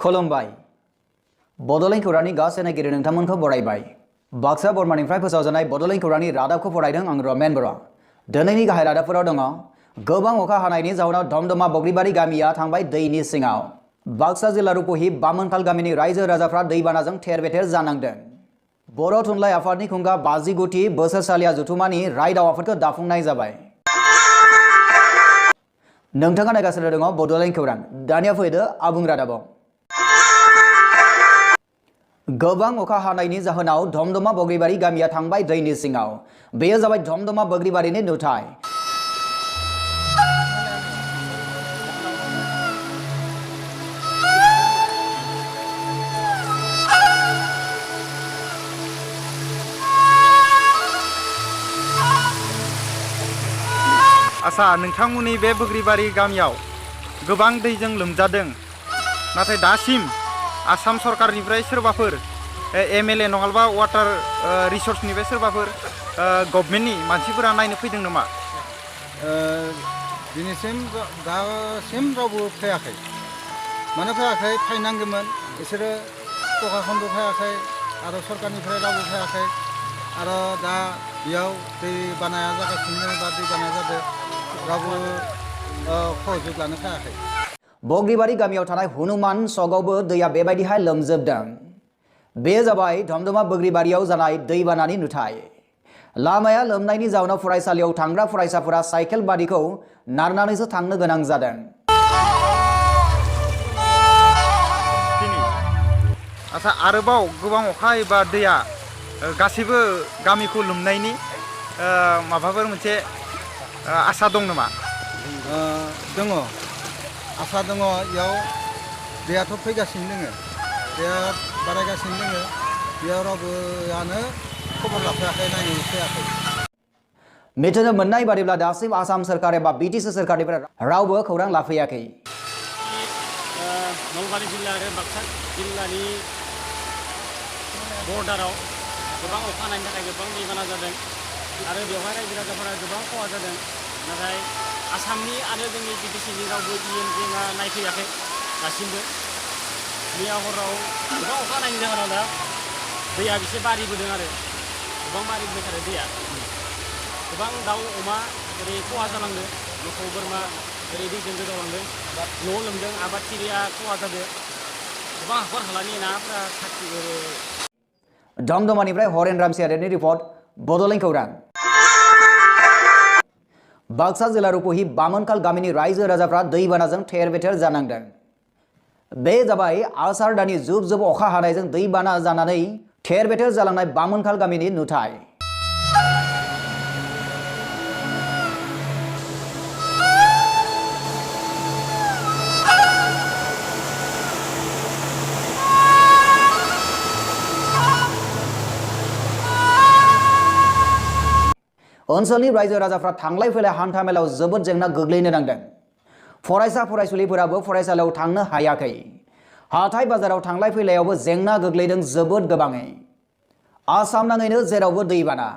खुलुमबाय बड'लेण्ड खौरांनि गासै नायगिरि नोंथांमोनखौ बरायबाय। बाक्सा बर्मानिफ्राय फोसावजानाय बड'लेण्ड खौरांनि रादाबखौ फरायदों आं रमेन बर'। दिनैनि गाहाय रादाबफोराव दङ गोबां अखा हानायनि जाउनाव धमधमा बग्रिबारि गामिया थांबाय दैनि सिङाव। बाक्सा जिल्ला रुपहि बामोनखाल गामिनि रायजो राजाफ्रा दैबानाजों थेर बेथेर जानांदों। बर' थुनलाइ आफादनि खुंगा 50 बोसोरसालिया जथुमानि रायदाव आफादखौ दाफुंनाय जाबाय। नोंथाङा नायगासिनो दङ बड'लेण्ड खौरां। दानिया फैदो आबुं रादाबाव। गोबां अखा हानायनि जाहोनाव धमधमा बग्रिबारि गामिया थांबाय दैनि सिङाव। बेयो जाबाय धमधमा बग्रिबारिनि नुथाय। आसा नोंथांमोननि बे बग्रिबारि गामियाव गोबां दैजों लोमजादों, नाथाय दासिम आसाम सरकारनिफ्राय सोरबाफोर एमएलए नङाबा वाटार रिसोर्सनिफ्राय सोरबाफोर गभर्नमेन्टनि मानसिफोरा नायनो फैदों नामा? दिनैसिम दासिम रावबो फैयाखै। मानो फैयाखै? फैनांगौमोन। बिसोरो प्रशासनबो फैयाखै आरो सरकारनिफ्राय रावबो फैयाखै। आरो दा बेयाव दै बानाया जागासिनो बा दै बानाया जादों, रावबो सहयोग लानो फैयाखै। बग्रिबारि गामियाव थानाय हनुमान सकआवबो दैया बेबायदिहाय लोमजोबदों। बे जाबाय धमधमा बग्रिबारियाव जानाय दैबानानि नुथाय। लामाया लोमनायनि जाउनाव फरायसालियाव थांग्रा फरायसाफोरा साइकेल बादिखौ नारनानैसो थांनो गोनां जादों। आसा आरोबाव गोबां अखा एबा दैया गासैबो गामिखौ लोमनायनि माबाफोर मोनसे आसा दं नामा? दङ, आसा दङ। बेयाव दैयाथ' फैगासिनो दङ, दैया बारायगासिनो दङ। बेयाव रावबोआनो खबर लाफैयाखै, नायनो फैयाखै। मिथिनो मोननाय बादिब्ला दासिम आसाम सरकार एबा बिटिसि सरकारनिफ्राय रावबो खौरां लाफैयाखै। नलबारि जिल्ला आरो बाक्सा जिल्लानि बर्डाराव गोबां अखा हानायनि थाखाय गोबां दैबाना जादों आरो बेवहाय रायजो राजाफोरा गोबां खहा जादों। नाथाय आसामनि आरो जोंनि बिटिसिनि रावबो इएमजिआ नायफैयाखै दासिमबो। मैया हराव गोबां अखा हानायनि जाहोनाव दा दैया एसे बारिबोदों आरो गोबां बारिबोबाय थादों दैया। गोबां दाउ अमा ओरै खहा जालांदों, मोसौ बोरमा ओरै दैजों गोजावलांदों, न' लोमदों, आबादथिलिया खहा जादों, गोबां हाखर हालानि नाफोरा धमधमानिफ्राय हरेन रामसियारिनि रिपर्ट, बड'लेण्ड खौरां। बाक्सा जिल्ला रुपहि बामोनखाल गामिनि रायजो राजाफ्रा दैबानाजों थेर बेथेर जानांदों। बे जाबाय आसार दाननि जुब जुब अखा हानायजों दैबाना जानानै थेर बेथेर जालांनाय बामोनखाल गामिनि नुथाय। ओनसोलनि रायजो राजाफ्रा थांलाय फैलाय हान्था मेलायाव जोबोद जेंना गोग्लैनो नांदों। फरायसा फरायसुलिफोराबो फरायसालियाव थांनो हायाखै। हाथाय बाजाराव थांलाय फैलायावबो जेंना गोग्लैदों जोबोद गोबाङै। आसाम नाङैनो जेरावबो दैबाना।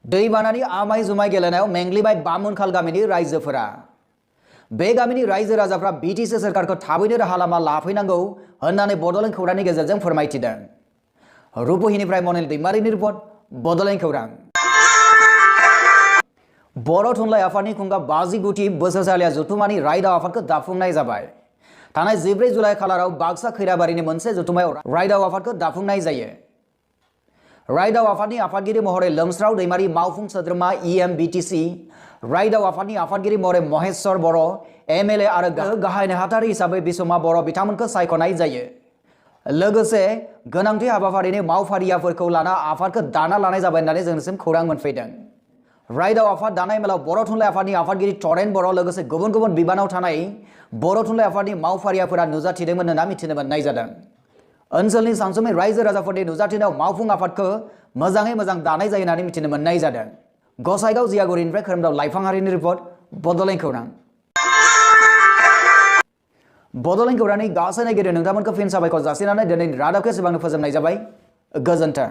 दैबानानि आमाय जुमाय गेलेनायाव मेंग्लिबाय बामोनखाल गामिनि रायजोफोरा। बे गामिनि रायजो राजाफ्रा बिटिसि सरकारखौ थाबैनो राहा लामा लाफैनांगौ होननानै बड'लेण्ड खौरांनि गेजेरजों फोरमायथिदों। रुपहिनिफ्राय मनिल दैमारिनि रिपर्ट, बड'लेण्ड खौरां। बर' थुनलाइ आफादनि खुंगा 50 बोसोरसालिया जथुमानि रायदाव आफादखौ दाफुंनाय जाबाय। थांनाय 14 जुलाइ खालाराव बाक्सा खैराबारिनि मोनसे जथुमायाव रायदाव आफादखौ दाफुंनाय जायो। रायदाव आफादनि आफादगिरि महरै लोमस्राव दैमारि मावफुं सोद्रोमा इएमबिटिसि, रायदाव आफादनि आफादगिरि महरै महेश्वर बर', एमएलए आरो गाहाय नेहाथारि हिसाबै बिसमा बर' बिथांमोनखौ सायख'नाय जायो। लोगोसे गोनांथि हाबाफारिनि मावफारियाफोरखौ लाना आफादखौ दाना लानाय जाबाय होननानै जोंनिसिम खौरां मोनफैदों। रायदाव आफाद दानाय मेलाव बर' थुनलाइ आफादनि आफादगिरि टरेन बर' लोगोसे गुबुन गुबुन बिबानाव थानाय बर' थुनलाइ आफादनि मावफारियाफोरा नुजाथिदोंमोन होनना मिथिनो मोननाय जादों। ओनसोलनि सानसुमै रायजो राजाफोरनि नुजाथिनायाव मावफुं आफादखौ मोजाङै मोजां दानाय जायो होननानै मिथिनो मोननाय जादों। गसाइगाव जियागुरिनिफ्राय खोरोमदाव लाइफांहारिनि रिपर्ट, बड'लेण्ड खौरां। बड'लेण्ड खौरांनि गासै नायगिरि नोंथांमोनखौ फिन साबायखर जासिनानै दिनैनि रादाबखौ एसेबांनो फोजोबनाय जाबाय। गोजोन्थों।